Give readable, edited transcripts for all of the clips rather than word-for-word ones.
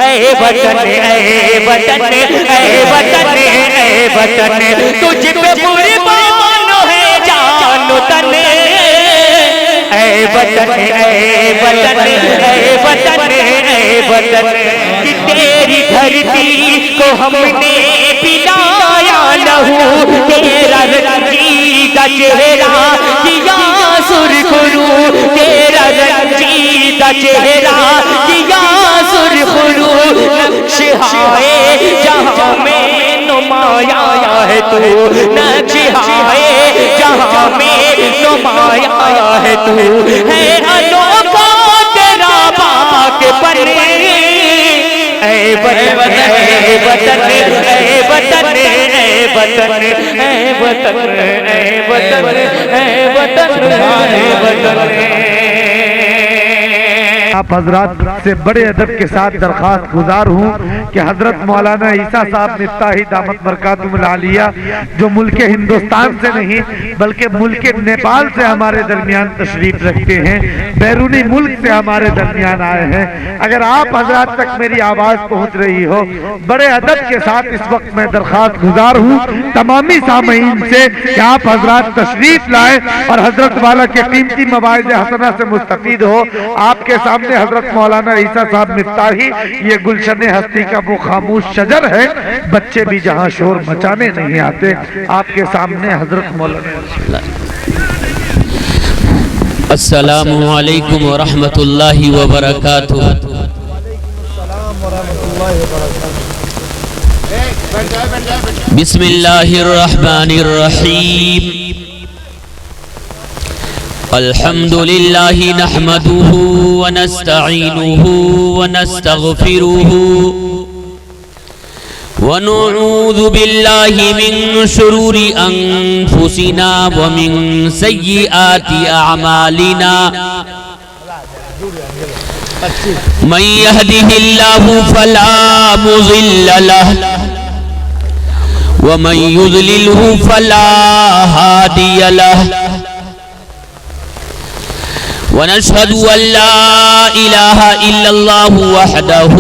اے وطن اے وطن اے وطن اے وطن تجھ پہ قربان ہے جان و تن اے وطن اے وطن اے وطن اے وطن کہ تیری دھرتی کو ہم نے پلایا لہو تیرا رنجیدہ چہرہ کیا سرخ رو تیرا رنجیدہ چہرہ کیا سرخ رو نقشہائے جہاں میں نمایاں ہے تو نقشہائے جہاں میں نمایاں ہے تو ہے انوکھا تیرا پاک پن اے وطن اے وطن اے وطن اے وطن اے وطن اے وطن اے وطن اے وطن آپ حضرات سے بڑے ادب کے ساتھ درخواست گزار ہوں کہ حضرت مولانا عیسیٰ صاحب مفتاحی دامت برکاتہم العالیہ جو ملک ہندوستان سے نہیں بلکہ ملک نیپال سے ہمارے درمیان تشریف رکھتے ہیں، بیرونی ملک سے ہمارے درمیان آئے ہیں، اگر آپ حضرات تک میری آواز پہنچ رہی ہو، بڑے ادب کے ساتھ اس وقت میں درخواست گزار ہوں تمامی سامعین سے کہ آپ حضرات تشریف لائیں اور حضرت والا کے قیمتی مواعظ حسنہ سے مستفید ہو۔ آپ کے سامنے حضرت مولانا عیسیٰ صاحب مفتاحی، یہ گلشن ہستی کا وہ خاموش شجر ہے، بچے بھی جہاں شور مچانے نہیں آتے، آپ کے سامنے حضرت مولانا السلام علیکم ورحمۃ اللہ وبرکاتہ۔ بسم اللہ الرحمن الرحیم۔ الحمد للہ نحمده ونستعینه ونستغفره ونعوذ باللہ من شرور انفسنا ومن سیئات اعمالنا من يهده الله فلا مضل له ومن يضلله فلا هادي له ونشهد أن لا إله إلا الله وحده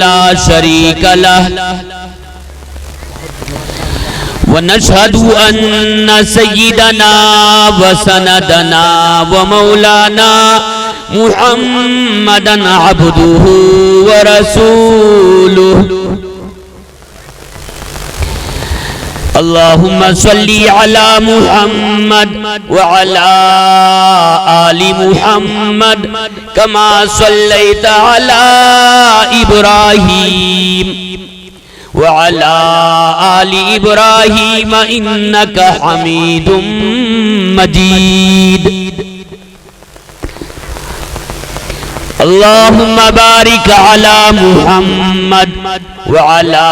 لا شريك له ونشهد أن سيدنا وسندنا ومولانا محمدا عبده ورسوله اللهم صل على محمد وعلى آل محمد كما صليت على إبراهيم وعلى آل إبراهيم إنك حميد مجيد اللهم بارك على محمد وعلى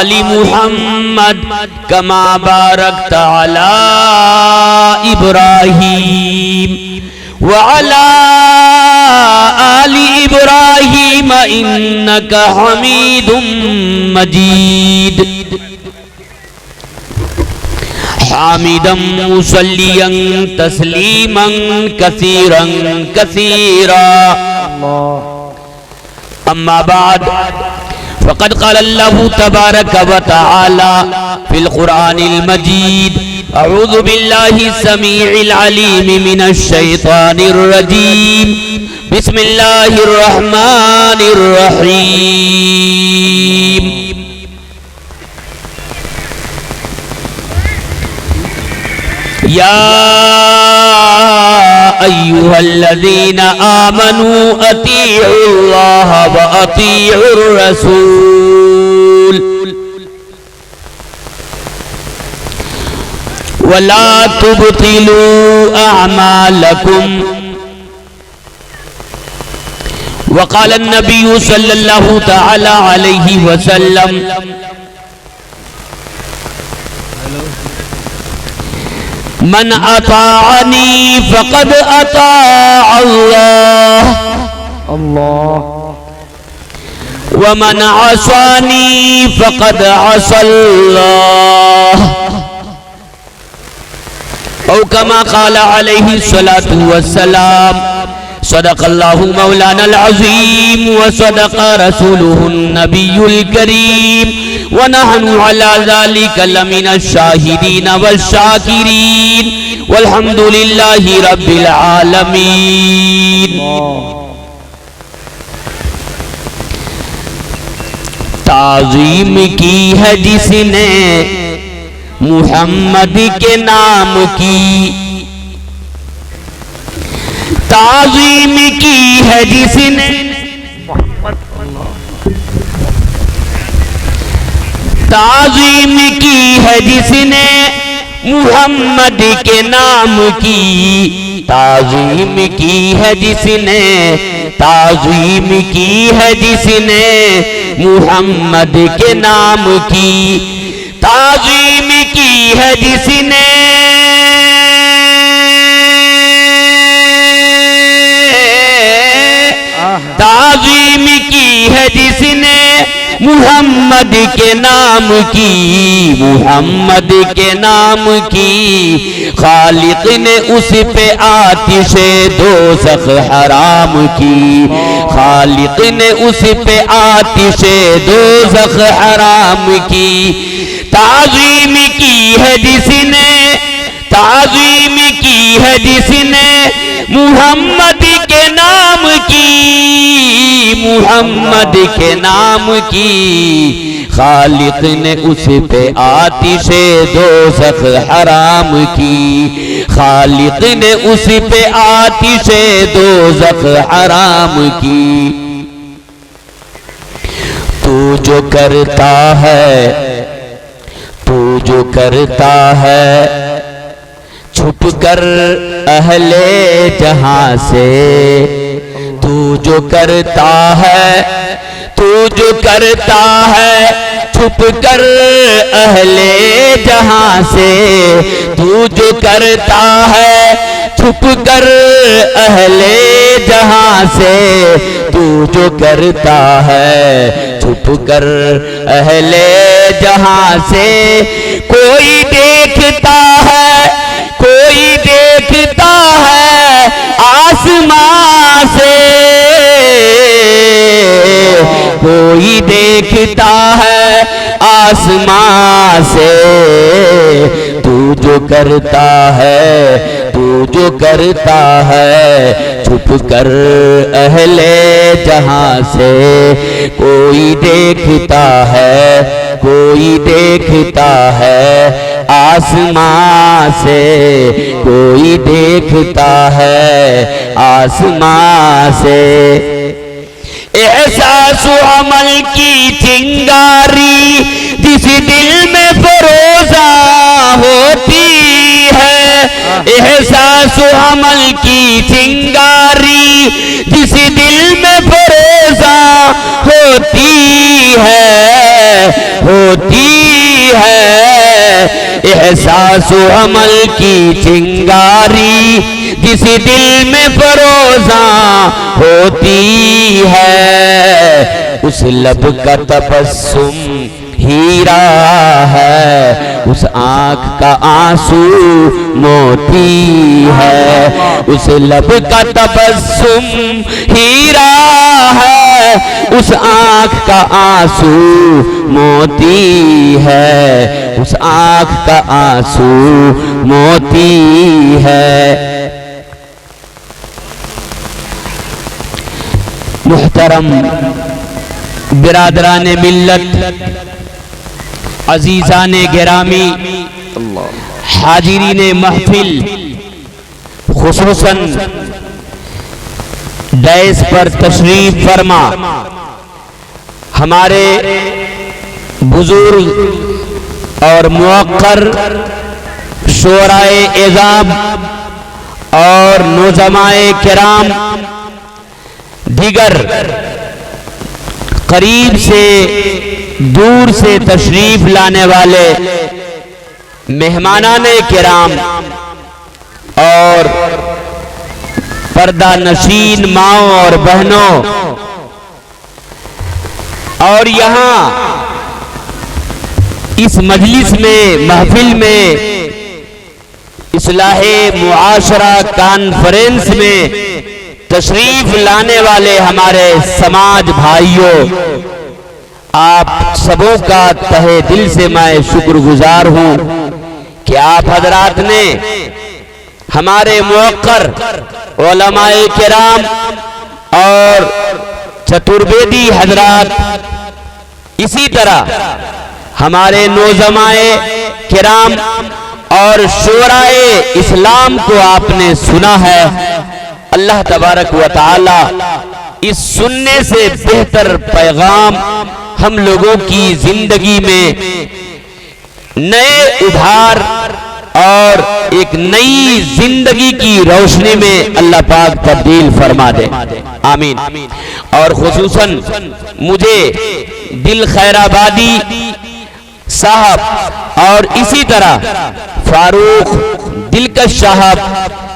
آل محمد كما باركت على إبراهيم وعلى آل إبراهيم إنك حميد مجيد حامدا مصليا تسليما كثيرا كثيرا أما بعد فقد قال الله تبارك وتعالى في القرآن المجيد أعوذ بالله السميع العليم من الشيطان الرجيم بسم الله الرحمن الرحيم يا أيها الذين آمنوا أطيعوا الله وأطيعوا الرسول ولا تبطلوا أعمالكم وقال النبي صلى الله تعالى عليه وسلم من اطاعنی فقد اطاع اللہ ومن عصانی فقد عصى اللہ او کما قال علیہ الصلاة والسلام صدق اللہ مولانا العظیم وصدق رسولہ النبی الکریم ونحن علی ذلک لمن الشاہدین والشاکرین والحمد للہ رب العالمین. تعظیم کی ہے جس نے محمد کے نام کی، تعظیم کی ہے جس نے تعظیم کی ہے جس نے محمد کے نام کی، تعظیم کی ہے جس نے تعظیم کی ہے جس نے محمد کے نام کی، تعظیم کی ہے جس نے تعظیم کی ہے جس نے محمد کے نام کی، محمد کے نام کی، خالق نے اس پہ آتش دوزخ حرام کی، خالق نے اس پہ آتش دوزخ حرام کی، تعظیم کی ہے جس نے تعظیم کی ہے جس نے محمد کے نام کی، محمد کے نام کی، خالق نے اس پہ آتش دوزخ حرام کی، خالق نے اس پہ آتش دوزخ حرام کی. تو جو کرتا ہے تو جو کرتا ہے چھپ کر اہل جہاں سے، تو جو کرتا ہے تو جو کرتا ہے چھپ کر اہل جہاں سے، تو جو کرتا ہے چھپ کر اہل جہاں سے، تو جو کرتا ہے چھپ کر اہل جہاں سے، کوئی دیکھتا ہے کوئی دیکھتا ہے آسمان سے، کوئی دیکھتا ہے آسمان سے، تو جو کرتا ہے تو جو کرتا ہے چھپ کر اہل جہاں سے، کوئی دیکھتا ہے کوئی دیکھتا ہے آسمان سے، کوئی دیکھتا ہے آسمان سے. احساس و عمل کی چنگاری جس دل میں فروزہ ہوتی ہے، احساس و عمل کی چنگاری جس دل میں فروزہ ہوتی ہے، ہوتی ہے، احساس و عمل کی چنگاری جس دل میں فروزاں ہوتی ہے، اس لب کا تبسم ہیرا ہے، اس آنکھ کا آنسو موتی ہے، اس لب کا تبسم ہیرا ہے، اس آنکھ کا آنسو موتی ہے، اس آنکھ کا آنسو موتی ہے. محترم برادران ملت، عزیزان گرامی، حاضرین محفل، خصوصاً ڈیس پر تشریف فرما ہمارے بزرگ اور موقر شورائے اعظام اور نوجوان کرام، دیگر قریب سے دور سے تشریف لانے والے مہمانان کرام اور پردہ نشین ماؤں اور بہنوں، اور یہاں اس مجلس میں محفل میں اصلاح معاشرہ کانفرنس میں تشریف لانے والے ہمارے سماج بھائیوں، آپ سبوں کا تہہ دل سے میں شکر گزار ہوں کہ آپ حضرات نے ہمارے موقر علماء کرام اور چترویدی حضرات، اسی طرح ہمارے نوجوان کرام اور شورائے اسلام کو آپ نے سنا ہے۔ اللہ تبارک و تعالی اس سننے سے بہتر پیغام ہم لوگوں کی زندگی میں نئے ابھار اور ایک نئی زندگی کی روشنی میں اللہ پاک تبدیل فرما دے، آمین۔ اور خصوصاً مجھے دل خیر آبادی صاحب اور اسی طرح فاروق دلکش صاحب،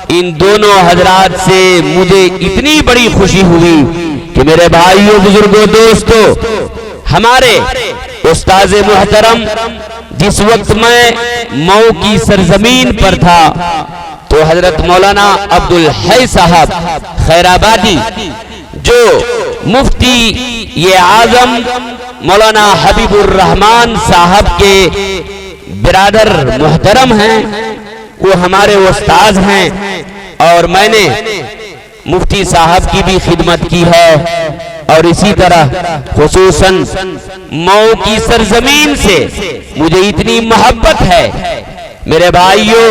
ان دونوں حضرات سے مجھے اتنی بڑی خوشی ہوئی کہ میرے بھائیوں، بزرگوں، دوستوں، ہمارے استاذ محترم جس وقت میں مئو کی سرزمین پر تھا تو حضرت مولانا عبدالحی صاحب خیر آبادی، جو مفتی یہ اعظم مولانا حبیب الرحمان صاحب کے برادر محترم ہیں، وہ ہمارے استاذ ہیں، اور میں نے مفتی صاحب کی بھی خدمت کی ہے، اور اسی طرح خصوصاً مئو کی سرزمین سے مجھے اتنی محبت ہے۔ میرے بھائیوں،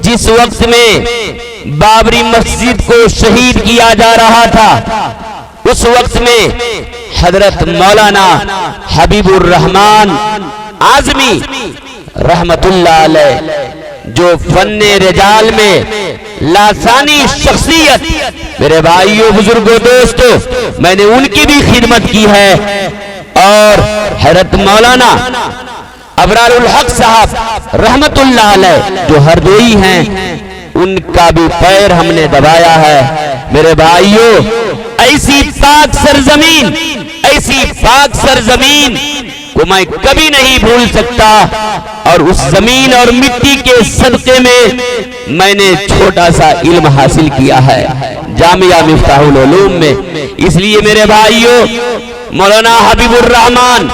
جس وقت میں بابری مسجد کو شہید کیا جا رہا تھا، اس وقت میں حضرت مولانا حبیب الرحمان اعظمی رحمت اللہ علیہ، جو فن رجال میں لاسانی شخصیت، میرے بھائیوں، بزرگوں، دوستوں، میں نے ان کی بھی خدمت کی ہے، اور حضرت مولانا ابرار الحق صاحب رحمت اللہ علیہ جو ہردوئی ہیں، ان کا بھی پیر ہم نے دبایا ہے۔ میرے بھائیوں، ایسی پاک سرزمین، ایسی پاک سرزمین کو میں کبھی نہیں بھول سکتا، اور اس زمین اور مٹی کے صدقے میں نے چھوٹا سا علم حاصل کیا ہے جامعہ مفتاح العلوم میں۔ اس لیے میرے بھائیوں، مولانا حبیب الرحمان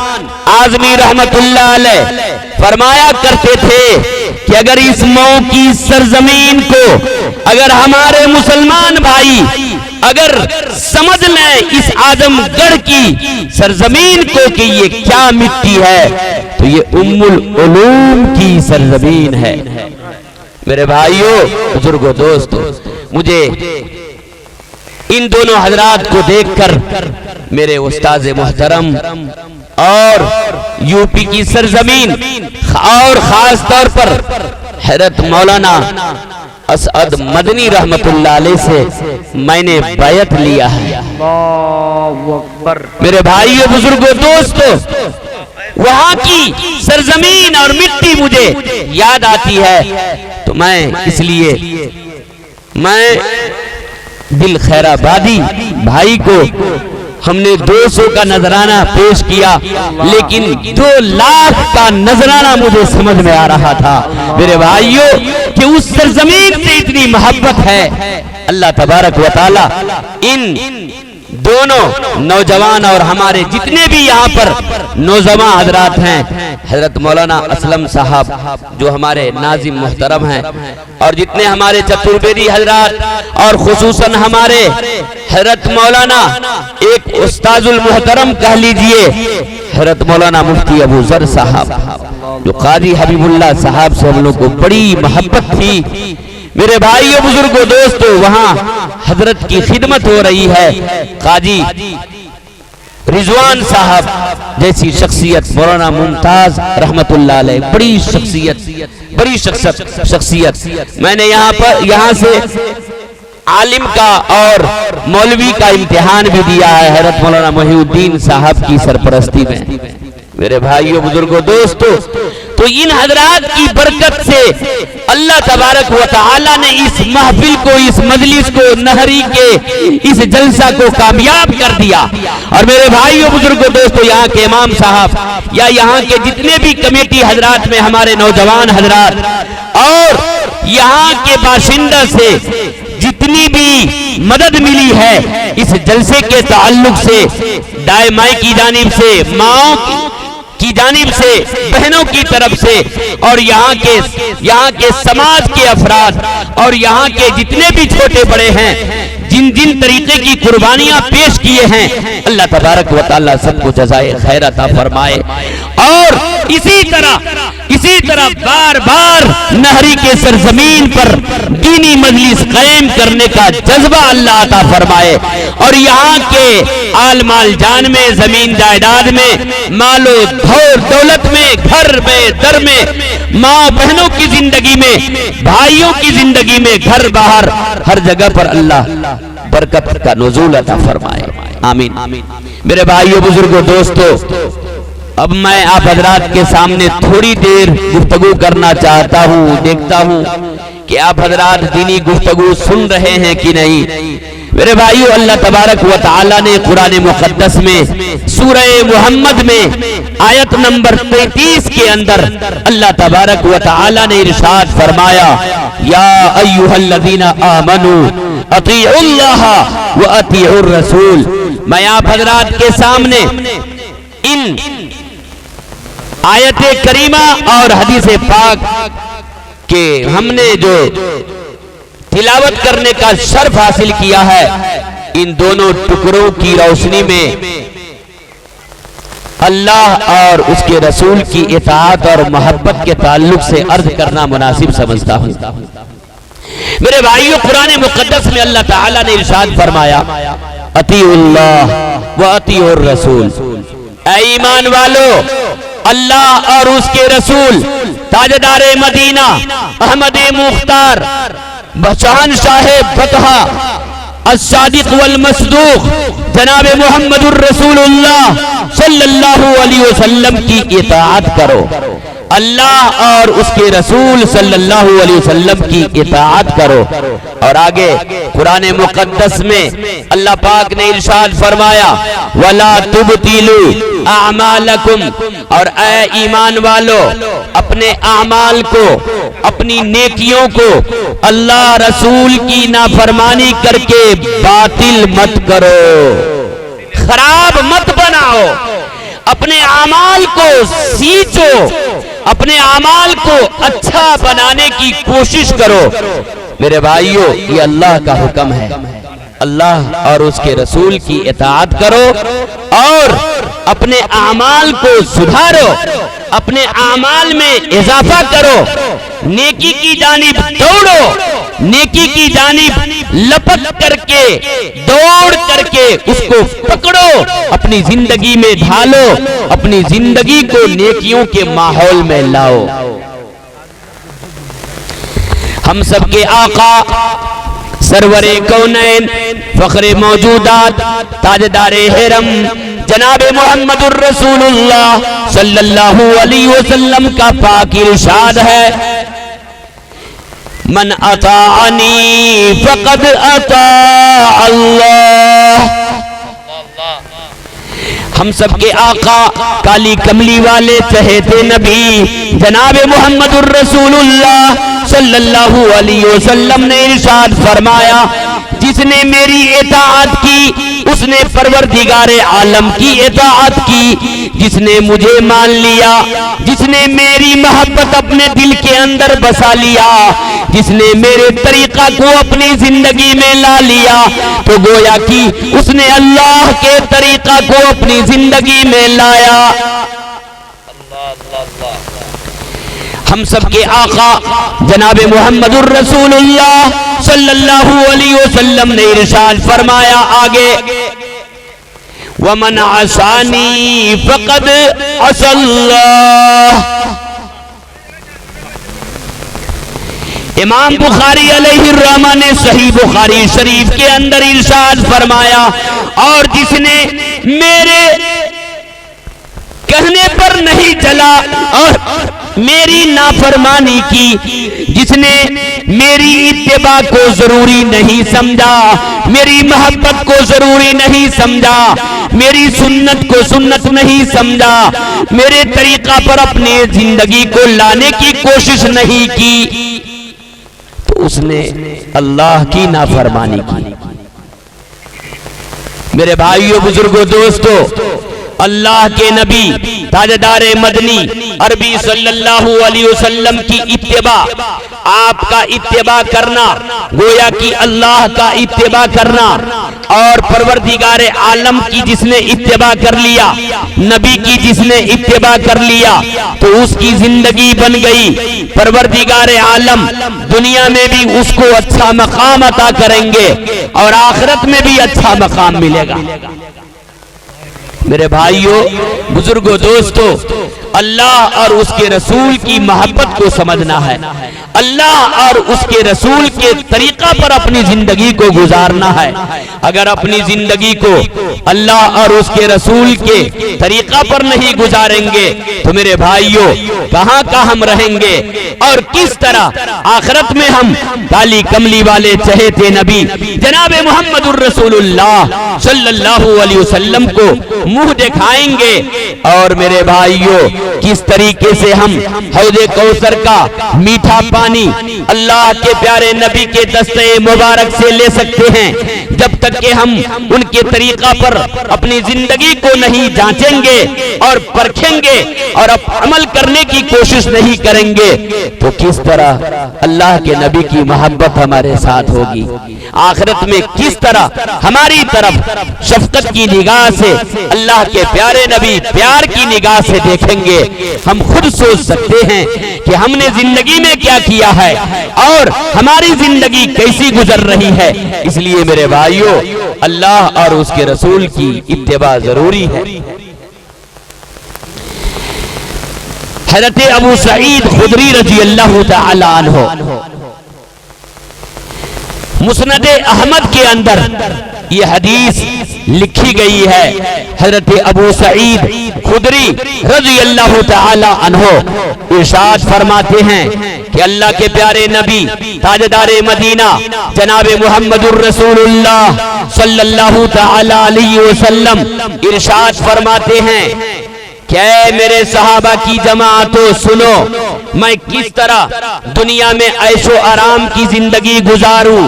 اعظمی رحمت اللہ علیہ فرمایا کرتے تھے کہ اگر اس مئو کی سرزمین کو، اگر ہمارے مسلمان بھائی اگر سمجھ لیں اس اعظم گڑھ کی سرزمین کو کہ یہ کیا مٹی ہے، تو یہ ام العلوم کی سرزمین ہے۔ میرے بھائیوں، بزرگوں، دوستوں، مجھے ان دونوں حضرات کو دیکھ کر میرے استاذ محترم اور یو پی کی سرزمین اور خاص طور پر حضرت مولانا اسعد مدنی رحمت اللہ علیہ سے میں نے بیعت لیا ہے۔ میرے بھائیوں، بزرگوں، دوستوں، وہاں کی سرزمین اور مٹی مجھے یاد آتی ہے، تو میں اس لیے میں دل خیر آبادی بھائی کو ہم نے 200 کا نذرانہ پیش کیا، لیکن 2 لاکھ کا نذرانہ مجھے سمجھ میں آ رہا تھا میرے بھائیوں، کہ اس سرزمین سے اتنی محبت ہے۔ اللہ تبارک و تعالی ان دونوں نوجوان اور ہمارے جتنے بھی یہاں پر نوجوان حضرات ہیں، حضرت مولانا اسلم صاحب جو ہمارے ناظم محترم ہیں، اور جتنے ہمارے چترویدی حضرات، اور خصوصاً ہمارے حضرت مولانا ایک استاذ المحترم کہہ لیجئے حضرت مولانا مفتی ابو ذر صاحب، جو قاضی حبیب اللہ صاحب سے ہم لوگ کو بڑی محبت تھی۔ میرے بھائیوں، بزرگوں، دوستوں، وہاں حضرت کی خدمت ہو رہی ہے۔ قاضی رضوان صاحب جیسی شخصیت، مولانا ممتاز رحمت اللہ علیہ، بڑی شخصیت۔ میں نے یہاں سے عالم کا اور مولوی کا امتحان بھی دیا ہے حضرت مولانا محی الدین صاحب کی سرپرستی میں۔ میرے بھائیوں، بزرگوں، دوستوں، تو ان حضرات کی برکت سے اللہ تبارک و تعالی نے اس محفل کو، اس مجلس کو، نہری کے اس جلسہ کو کامیاب کر دیا۔ اور میرے بھائیوں، بزرگوں، دوستوں، یہاں کے امام صاحب یا یہاں کے جتنے بھی کمیٹی حضرات میں ہمارے نوجوان حضرات اور یہاں کے باشندہ سے جتنی بھی مدد ملی ہے اس جلسے کے تعلق سے دائیں مائی کی جانب سے، ماؤں کی جانب سے، بہنوں کی طرف سے، اور یہاں کے سماج کے افراد اور یہاں کے جتنے بھی چھوٹے بڑے ہیں جن جن طریقے کی قربانیاں پیش کیے ہیں، اللہ تبارک و تعالیٰ سب کو جزائے خیر عطا فرمائے، اور اسی طرح بار بار نہری کے سرزمین پر دینی مجلس قائم کرنے کا جذبہ اللہ عطا فرمائے، اور یہاں کے آل مال جان میں، زمین جائیداد میں، مال و دولت میں، گھر میں، در میں، ماں بہنوں کی زندگی میں، بھائیوں کی زندگی میں، گھر باہر ہر جگہ پر اللہ برکت کا نزول عطا فرمائے، آمین۔ میرے بھائیوں، بزرگوں، دوستوں، اب میں آپ حضرات کے سامنے تھوڑی دیر گفتگو کرنا چاہتا ہوں، دیکھتا ہوں کہ آپ حضرات دینی گفتگو سن رہے ہیں کہ نہیں۔ میرے بھائیو، اللہ تبارک و تعالی نے قرآن مقدس میں سورہ محمد میں آیت نمبر 33 کے اندر اللہ تبارک و تعالی نے ارشاد فرمایا، یا ایھا الذین آمنوا اطیعوا اللہ و اطیعوا الرسول۔ میں آپ حضرات کے سامنے ان آیت کریمہ اور حدیث پاک کے ہم نے جو تلاوت کرنے کا شرف حاصل کیا ہے، ان دونوں ٹکڑوں کی روشنی میں اللہ اور اس کے رسول کی اطاعت اور محبت کے تعلق سے عرض کرنا مناسب سمجھتا ہوں۔ میرے بھائیو، قرآن مقدس میں اللہ تعالیٰ نے ارشاد فرمایا، اطیعوا اللہ و اطیعوا الرسول۔ اے ایمان والو، اللہ اور اس کے رسول، تاجدار مدینہ، احمد مختار، شہنشاہ بطحہ، الصادق والمصدوق، جناب محمد الرسول اللہ صلی اللہ علیہ وسلم کی اطاعت کرو۔ اللہ اور اس کے رسول صلی اللہ علیہ وسلم کی اطاعت کرو۔ اور آگے قرآن مقدس میں اللہ پاک نے ارشاد فرمایا، وَلَا تُبْتِلُوا أَعْمَالَكُمْ۔ اور اے ایمان والو، اپنے اعمال کو، اپنی نیکیوں کو اللہ رسول کی نافرمانی کر کے باطل مت کرو، خراب مت بناؤ، اپنے اعمال کو سیچو، اپنے اعمال کو اچھا بنانے کی کوشش کرو۔ میرے بھائیو، یہ اللہ کا حکم ہے، اللہ اور اس کے رسول کی اطاعت کرو اور اپنے اعمال کو سدھارو، اپنے اعمال میں اضافہ کرو، نیکی کی جانب دوڑو، نیکی کی جانب لپک کر کے، دوڑ کر کے اس کو پکڑو، اپنی زندگی میں ڈھالو، اپنی زندگی کو نیکیوں کے ماحول میں لاؤ۔ ہم سب کے آقا، سرور کونین، فخر موجودات، تاجدار حرم، جناب محمد الرسول اللہ صلی اللہ علیہ وسلم کا پاک ارشاد ہے، من اطاعنی فقد اطاع اللہ۔ ہم سب کے آقا، کالی کملی والے چہیتے نبی جناب محمد الرسول اللہ صلی اللہ علیہ وسلم نے ارشاد فرمایا، جس نے میری اطاعت کی اس نے پروردگار عالم کی اطاعت کی، جس نے مجھے مان لیا، جس نے میری محبت اپنے دل کے اندر بسا لیا، جس نے میرے طریقہ کو اپنی زندگی میں لا لیا، تو گویا کہ اس نے اللہ کے طریقہ کو اپنی زندگی میں لایا۔ ہم سب کے آقا جناب محمد الرسول اللہ صلی اللہ علیہ وسلم نے ارشاد فرمایا آگے، وَمَنْ عَصَانِي فَقَدْ عَصَى اللَّهِ۔ امام بخاری علیہ الرحمہ نے صحیح بخاری شریف کے اندر ارشاد فرمایا، اور جس نے میرے کہنے پر نہیں چلا اور میری نافرمانی کی، جس نے میری اتباع کو ضروری نہیں سمجھا، میری محبت کو ضروری نہیں سمجھا، میری سنت کو سنت نہیں سمجھا، میرے طریقہ پر اپنی زندگی کو لانے کی کوشش نہیں کی، تو اس نے اللہ کی نافرمانی کی۔ میرے بھائیوں، بزرگوں، دوستو، اللہ کے نبی تاجدار مدنی عربی صلی اللہ علیہ وسلم کی اتباع، آپ کا اتباع کرنا گویا کہ اللہ کا اتباع کرنا، اور پروردگار عالم کی جس نے اتباع کر لیا، نبی کی جس نے اتباع کر لیا، تو اس کی زندگی بن گئی۔ پروردگار عالم دنیا میں بھی اس کو اچھا مقام عطا کریں گے اور آخرت میں بھی اچھا مقام ملے گا۔ میرے بھائیوں، بزرگوں، دوستو، اللہ اور اس کے رسول کی محبت کو سمجھنا ہے، اللہ اور اس کے رسول کے طریقہ پر اپنی زندگی کو گزارنا ہے۔ اگر اپنی زندگی کو اللہ اور اس کے رسول کے طریقہ پر نہیں گزاریں گے تو میرے بھائیوں کہاں کا ہم رہیں گے، اور کس طرح آخرت میں ہم کالی کملی والے چہیتے نبی جناب محمد الرسول اللہ صلی اللہ علیہ وسلم کو منہ دکھائیں گے، اور میرے بھائیوں کس طریقے سے ہم حوض کوثر کا میٹھا پانی اللہ کے پیارے نبی کے دستے مبارک سے لے سکتے ہیں، جب تک کہ ہم ان کے طریقہ پر اپنی زندگی کو نہیں جانچیں گے اور پرکھیں گے اور عمل کرنے کی کوشش نہیں کریں گے تو کس طرح اللہ کے نبی کی محبت ہمارے ساتھ ہوگی، آخرت میں کس طرح ہماری طرف شفقت کی نگاہ سے اللہ کے پیارے نبی پیار کی نگاہ سے دیکھیں گے۔ ہم خود سوچ سکتے ہیں کہ ہم نے زندگی میں کیا کیا ہے اور ہماری زندگی کیسی گزر رہی ہے۔ اس لیے میرے بھائیوں اللہ اور اس کے رسول کی اتباع ضروری ہے۔ حضرت ابو سعید خدری رضی اللہ تعالی عنہ مسند احمد کے اندر یہ حدیث لکھی گئی ہے۔ حضرت ابو سعید خدری رضی اللہ تعالی عنہ ارشاد فرماتے ہیں کہ اللہ کے پیارے نبی تاجدار مدینہ جناب محمد الرسول اللہ صلی اللہ تعالی علیہ وسلم ارشاد فرماتے ہیں کہ اے میرے صحابہ کی جماعتوں سنو، میں کس طرح دنیا میں عیش و آرام کی زندگی گزاروں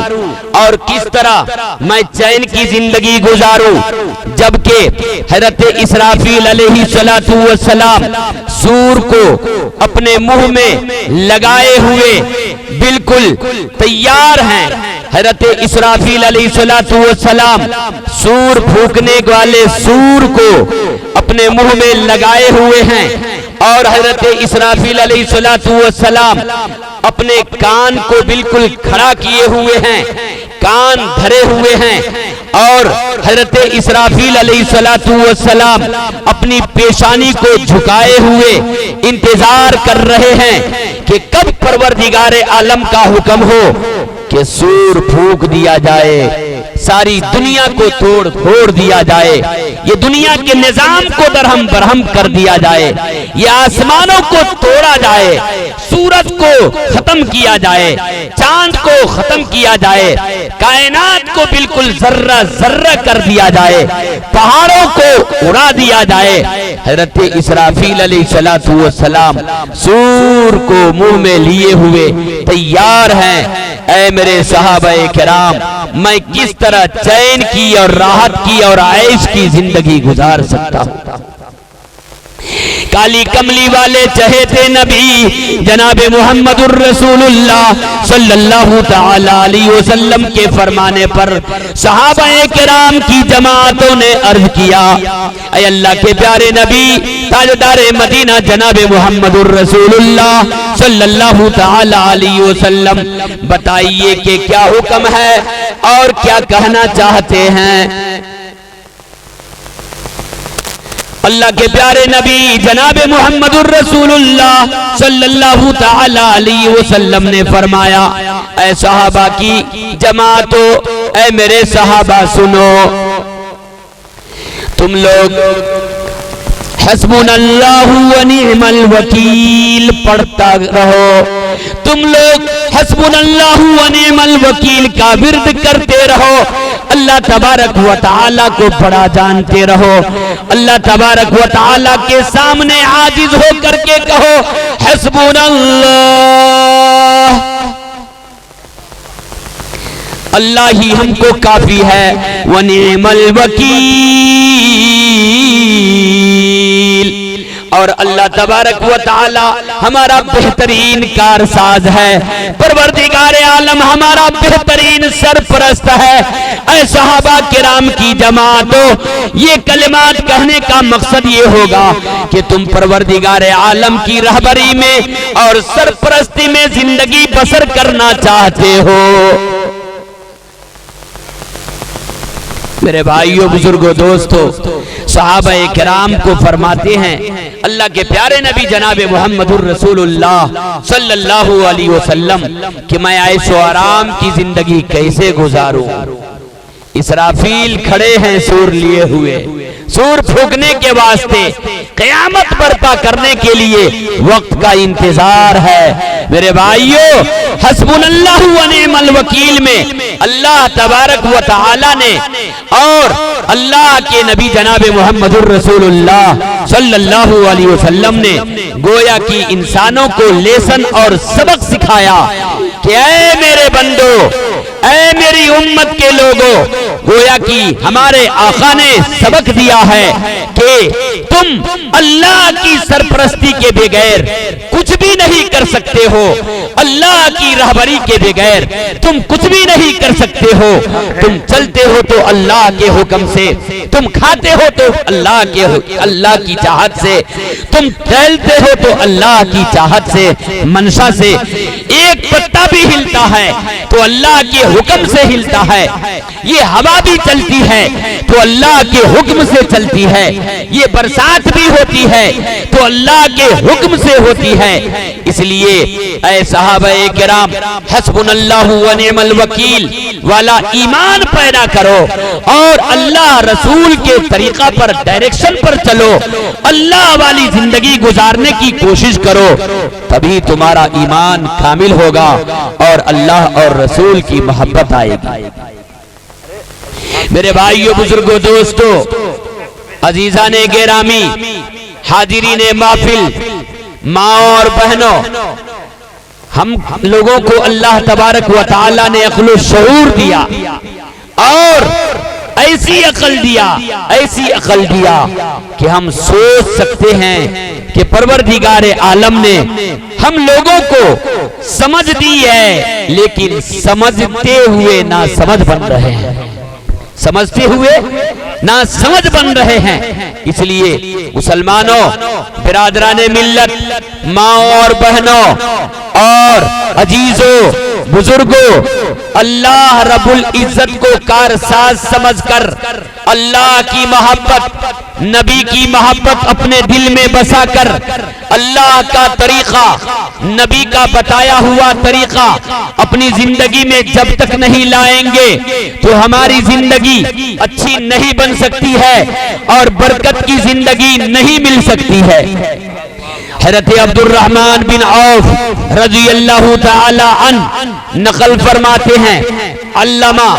اور کس طرح میں چین کی زندگی گزاروں، جبکہ حضرت اسرافیل علیہ السلام سور کو اپنے منہ میں لگائے ہوئے بالکل تیار ہیں۔ حضرت اسرافیل علیہ السلام سور پھونکنے والے سور کو اپنے منہ میں لگائے ہوئے ہیں، اور حضرت اسرافیل علیہ السلام اپنے کان کو بالکل کھڑا کیے ہوئے ہیں، کان دھرے ہوئے ہیں، اور حضرت اسرافیل علیہ السلام اپنی پیشانی کو جھکائے ہوئے انتظار کر رہے ہیں کہ کب پروردگار عالم کا حکم ہو کہ سور پھونک دیا جائے، ساری دنیا کو توڑ پھوڑ دیا جائے، یہ دنیا کے نظام کو درہم برہم کر دیا جائے، یہ آسمانوں کو توڑا جائے، سورج کو ختم کیا جائے، چاند کو ختم کیا جائے، کائنات کو بالکل ذرہ ذرہ کر دیا جائے، پہاڑوں کو اڑا دیا جائے۔ حضرت اسرافیل علیہ السلام سور کو منہ میں لیے ہوئے تیار ہیں۔ اے میرے صحابہ کرام، میں کس طرح چین کی اور راحت کی اور عیش کی زندگی گزار سکتا ہوں؟ کالی کملی والے چہیتے نبی جناب محمد الرسول اللہ صلی اللہ تعالی علیہ وسلم کے فرمانے پر صحابہ کرام کی جماعتوں نے عرض کیا، اے اللہ کے پیارے نبی تاجدار مدینہ جناب محمد الرسول اللہ صلی اللہ تعالی علیہ وسلم، بتائیے کہ کیا حکم ہے اور کیا کہنا چاہتے ہیں؟ اللہ کے پیارے نبی جناب محمد الرسول اللہ صلی اللہ تعالی علیہ وسلم نے فرمایا، اے صحابہ کی جماعتوں، اے میرے صحابہ سنو، تم لوگ حسبنا اللہ و نعم الوکیل پڑھتا رہو، تم لوگ حسبنا اللہ و نعم الوکیل کا ورد کرتے رہو، اللہ تبارک و تعالیٰ کو بڑا جانتے رہو، اللہ تبارک و تعالیٰ کے سامنے عاجز ہو کر کے کہو حسبنا اللہ اللہ ہی ہم کو کافی ہے ونعم الوکیل، اور اللہ تبارک و تعالی ہمارا بہترین کارساز ہے، پروردگار عالم ہمارا بہترین سرپرست ہے۔ اے صحابہ کرام کی جماعتو، یہ کلمات کہنے کا مقصد یہ ہوگا کہ تم پروردگار عالم کی رہبری میں اور سرپرستی میں زندگی بسر کرنا چاہتے ہو۔ میرے بھائیوں، بزرگوں، دوستوں، صحابہ کرام کو فرماتے ہیں اللہ کے پیارے نبی جناب محمد الرسول اللہ صلی اللہ علیہ وسلم کہ میں عیش و آرام کی زندگی کیسے گزاروں؟ اسرافیل کھڑے ہیں سور لیے ہوئے، سور پھونکنے کے واسطے، قیامت برپا کرنے کے لیے وقت کا انتظار ہے۔ میرے بھائیوں، حسبنا اللہ و نعم الوکیل میں اللہ تبارک و تعالی نے اور اللہ کے نبی جناب محمد الرسول اللہ صلی اللہ علیہ وسلم نے گویا کی انسانوں کو لیسن اور سبق سکھایا کہ اے میرے بندو، اے میری امت کے لوگوں، گویا کی ہمارے آقا نے سبق دیا ہے کہ تم اللہ کی سرپرستی کے بغیر کچھ بھی نہیں کر سکتے ہو، اللہ کی رہبری کے بغیر تم کچھ بھی نہیں کر سکتے ہو۔ تم چلتے ہو تو اللہ کے حکم سے، تم کھاتے ہو تو اللہ کی چاہت سے، تم ٹہلتے ہو تو اللہ کی چاہت سے، منشا سے، ایک پتا بھی ہلتا ہے تو اللہ کے حکم سے ہلتا ہے، یہ ہوا بھی چلتی ہے تو اللہ کے حکم سے چلتی ہے، یہ برسات بھی ہوتی ہے تو اللہ کے حکم سے ہوتی ہے۔ اس لیے اے صحابہ کرام، حسبنا اللہ و نعم الوکیل والا ایمان پیدا کرو اور اللہ رسول کے طریقہ پر، ڈائریکشن پر چلو، اللہ والی زندگی گزارنے کی کوشش کرو، تبھی تمہارا ایمان کامل ہوگا اور اللہ اور رسول کی محبت آئے گی۔ میرے بھائیوں، بزرگوں، دوستوں، عزیزان گرامی، حاضرین محفل، ماں اور بہنوں، ہم لوگوں کو اللہ تبارک و تعالی نے عقل و شعور دیا اور ایسی عقل دیا کہ ہم سوچ سکتے ہیں کہ پروردگار عالم نے ہم لوگوں کو سمجھ دی ہے، لیکن سمجھتے ہوئے نہ سمجھ بن رہے ہیں، سمجھتے ہوئے نہ سمجھ بن رہے ہیں۔ اس لیے مسلمانوں، برادران ملت، ماں اور بہنوں اور عزیزوں، بزرگوں، اللہ رب العزت کو کارساز سمجھ کر اللہ کی محبت، نبی کی محبت اپنے دل میں بسا کر اللہ کا طریقہ، نبی کا بتایا ہوا طریقہ اپنی زندگی میں جب تک نہیں لائیں گے تو ہماری زندگی اچھی نہیں بن سکتی ہے اور برکت کی زندگی نہیں مل سکتی ہے۔ حضرت عبد الرحمن بن عوف رضی اللہ تعالی عنہ نقل فرماتے ہیں، علامہ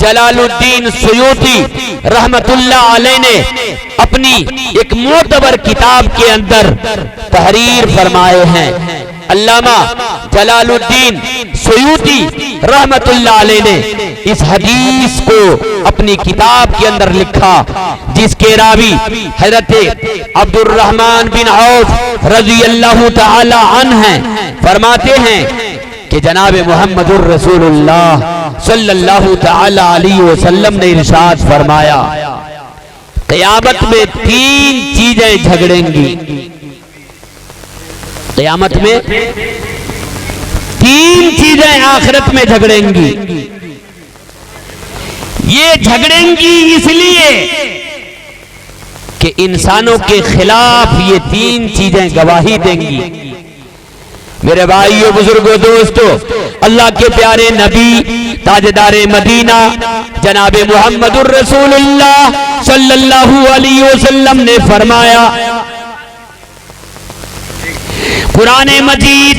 جلال الدین سیوطی رحمت اللہ علیہ نے اپنی ایک معتبر کتاب کے اندر تحریر فرمائے ہیں۔ علامہ جلال الدین سیوطی رحمت اللہ علیہ نے اس حدیث کو اپنی کتاب کے اندر لکھا جس کے راوی حضرت عبد الرحمن بن عوف رضی اللہ تعالی عنہ ہیں۔ فرماتے ہیں کہ جناب محمد الرسول اللہ صلی اللہ تعالی علیہ وسلم نے ارشاد فرمایا، قیامت میں 3 چیزیں جھگڑیں گی، قیامت میں 3 چیزیں آخرت میں جھگڑیں گی۔ یہ جھگڑیں گی اس لیے کہ انسانوں کے خلاف یہ 3 چیزیں گواہی دیں گی۔ میرے بھائیوں، بزرگوں، دوستوں، اللہ کے پیارے نبی تاجدار مدینہ جناب محمد الرسول اللہ صلی اللہ علیہ وسلم نے فرمایا، قرآن مجید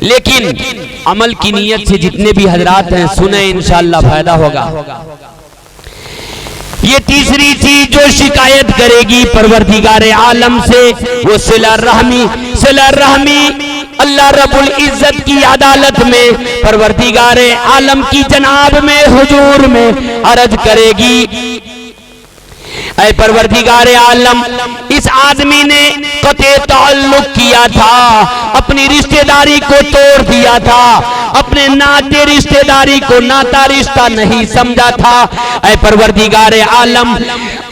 لیکن عمل کی نیت سے جتنے بھی حضرات ہیں سنیں انشاءاللہ فائدہ ہوگا. یہ تیسری چیز جو شکایت کرے گی پروردگار عالم سے وہ صلہ رحمی. صلہ رحمی اللہ رب العزت کی عدالت میں پروردگار عالم کی جناب میں حضور میں عرض کرے گی اے پروردگار عالم اس آدمی نے قطع تعلق کیا تھا, اپنی رشتہ داری کو توڑ دیا تھا, اپنے ناطے رشتہ داری کو ناتا رشتہ نہیں سمجھا تھا. اے پروردگار عالم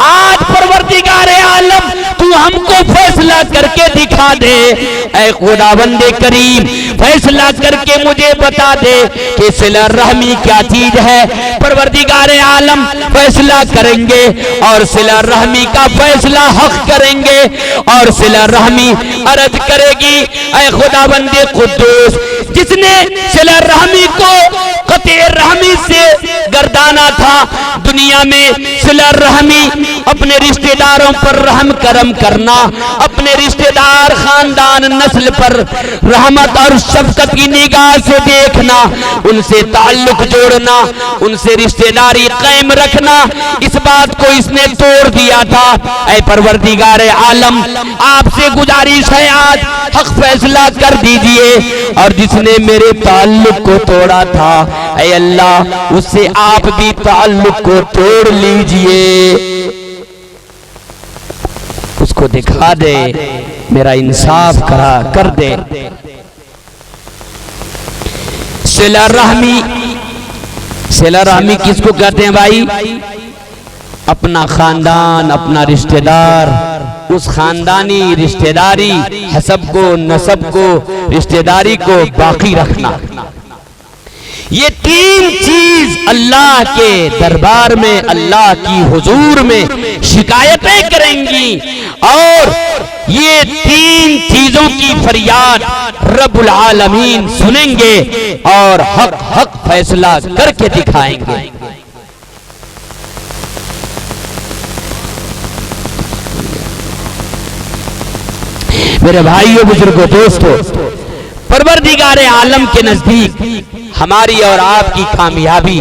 آج پروردگار عالم تو ہم کو فیصلہ کر کے دکھا دے. اے خداوند کریم فیصلہ کر کے مجھے بتا دے کہ صلہ رحمی کیا چیز ہے. پروردگار عالم فیصلہ کریں گے اور صلہ رحمی کا فیصلہ حق کریں گے اور صلہ رحمی عرض کرے گی اے خداوند قدوس جس نے صلہ رحمی کو قطع رحمی سے گردانا تھا, دنیا میں صلہ رحمی اپنے رشتہ داروں پر رحم کرم کرنا, اپنے رشتہ دار خاندان نسل پر رحمت اور شفقت کی نگاہ سے دیکھنا, ان سے تعلق جوڑنا, ان سے رشتہ داری قائم رکھنا, اس بات کو اس نے توڑ دیا تھا. اے پروردگار عالم آپ سے گزارش ہے آج حق فیصلہ کر دیجئے اور جس نے میرے تعلق کو توڑا تھا اے اللہ اس سے آپ بھی تعلق کو توڑ لیجئے, اس کو دکھا دے, میرا انصاف کر دے. صلہ رحمی, صلہ رحمی کس کو کہتے ہیں بھائی؟ اپنا خاندان, اپنا رشتہ دار, اس خاندانی رشتہ داری حسب کو نسب کو رشتہ داری کو باقی رکھنا. یہ تین چیز اللہ کے دربار میں اللہ کی حضور میں شکایتیں کریں گی اور یہ تین چیزوں کی فریاد رب العالمین سنیں گے اور حق فیصلہ کر کے دکھائیں گے. میرے بھائیوں بزرگوں دوستو, پروردگار عالم کے نزدیک ہماری اور آپ کی کامیابی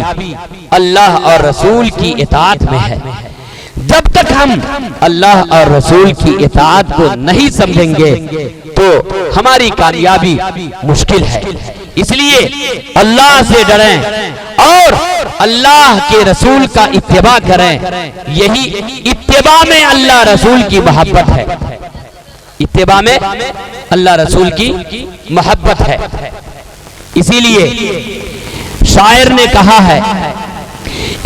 اللہ اور رسول کی اطاعت میں ہے. جب تک ہم اللہ اور رسول کی اطاعت کو نہیں سمجھیں گے تو ہماری کامیابی مشکل ہے. اس لیے اللہ سے ڈریں اور اللہ کے رسول کا اتباع کریں. یہی اتباع میں اللہ رسول کی محبت ہے, اتباع میں اللہ رسول کی محبت ہے. اسی لیے شاعر نے کہا ہے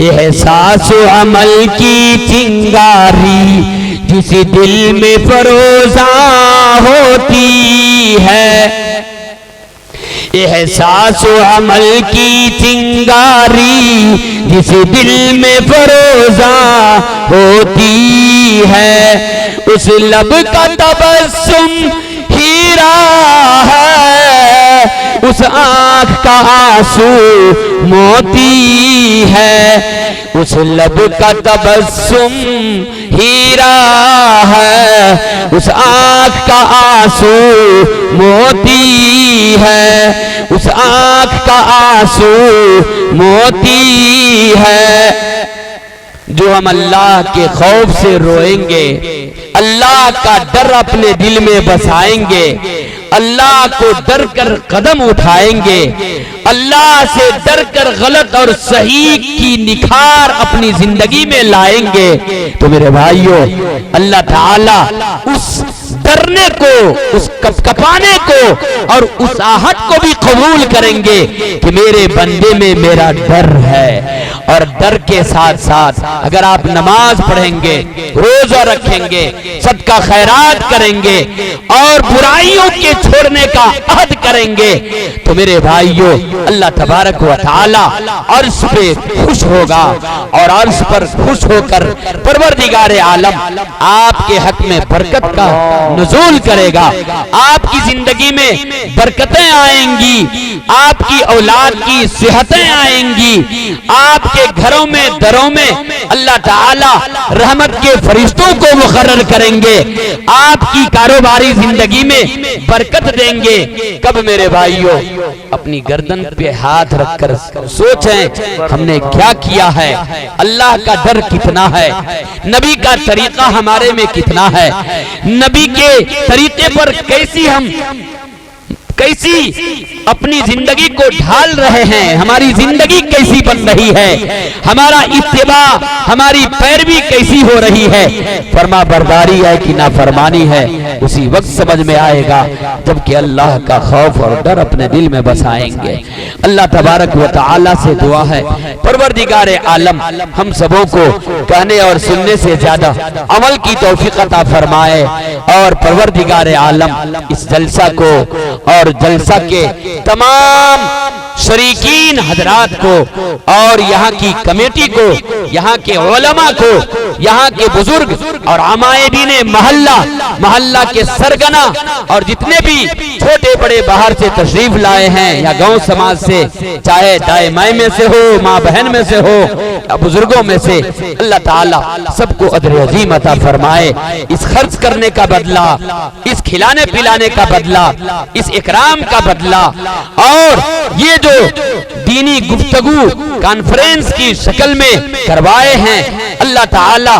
احساس و عمل کی چنگاری جس دل میں فروزاں ہوتی ہے, احساس و عمل کی چنگاری جس دل میں فروزاں ہوتی ہے, اس لب کا تبسم ہیرا ہے, اس آنکھ کا آنسو موتی ہے, اس لب کا تبسم ہیرا ہے, اس آنکھ کا آنسو موتی ہے, اس آنکھ کا آنسو موتی ہے. جو ہم اللہ کے خوف سے روئیں گے, اللہ کا ڈر اپنے دل میں بسائیں گے, اللہ کو ڈر کر قدم اٹھائیں گے, اللہ سے ڈر کر غلط اور صحیح کی نکھار اپنی زندگی میں لائیں گے تو میرے بھائیوں اللہ تعالیٰ اس ڈرنے کو, اس کپکپانے کو اور اس آہٹ کو بھی قبول کریں گے کہ میرے بندے میں میرا ڈر ہے. اور ڈر کے ساتھ ساتھ اگر آپ نماز پڑھیں گے, روزہ رکھیں گے, صدقہ خیرات کریں گے اور برائیوں کے چھوڑنے کا عہد کریں گے تو میرے بھائیوں اللہ تبارک و تعالی عرش پہ خوش ہوگا اور عرش پر خوش ہو کر پروردگار عالم آپ کے حق میں برکت کا نزول کرے گا. آپ کی زندگی میں برکتیں آئیں گی, آپ کی اولاد کی صحتیں آئیں گی, آپ کے گھروں میں دروں میں اللہ تعالی رحمت کے فرشتوں کو مقرر کریں گے، آپ کی کاروباری زندگی میں برکت دیں گے۔ کب میرے بھائیوں اپنی گردن پہ ہاتھ رکھ کر سوچیں ہم نے کیا کیا ہے، اللہ کا ڈر کتنا ہے، نبی کا طریقہ ہمارے میں کتنا ہے، نبی کے طریقے پر کیسی اپنی زندگی کو ڈھال رہے ہیں، ہماری زندگی کیسی بن رہی ہے، ہمارا اتباع ہماری پیروی کیسی ہو رہی ہے، فرما برداری ہے کہ نافرمانی ہے، اسی وقت سمجھ میں آئے گا جبکہ اللہ کا خوف اور ڈر اپنے دل میں بسائیں گے۔ اللہ تبارک و تعالی سے دعا ہے پروردگار عالم ہم سبوں کو کہنے اور سننے سے زیادہ عمل کی توفیق عطا فرمائے، اور پروردگار عالم اس جلسہ کو اور جلسہ کے تمام شریکین حضرات کو اور یہاں کی کمیٹی کو، یہاں کے علماء کو، یہاں کے بزرگ اور عمائدین محلہ کے سرگنا اور جتنے بھی چھوٹے بڑے باہر سے تشریف لائے ہیں یا گاؤں سماج سے، چاہے دائیں مائیں میں سے ہو، ماں بہن میں سے ہو یا بزرگوں میں سے، اللہ تعالیٰ سب کو اجر عظیم عطا فرمائے۔ اس خرچ کرنے کا بدلہ، اس کھلانے پلانے کا بدلہ، اس اکرام کا بدلہ، اور یہ جو دینی گفتگو کانفرنس کی شکل میں کروائے ہیں، اللہ تعالیٰ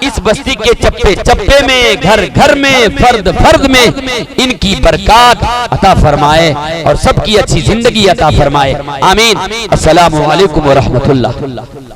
اس بستی کے چپے چپے میں، گھر گھر میں، فرد فرد میں ان کی برکات عطا فرمائے اور سب کی اچھی زندگی عطا فرمائے، آمین۔ السلام علیکم ورحمۃ اللہ۔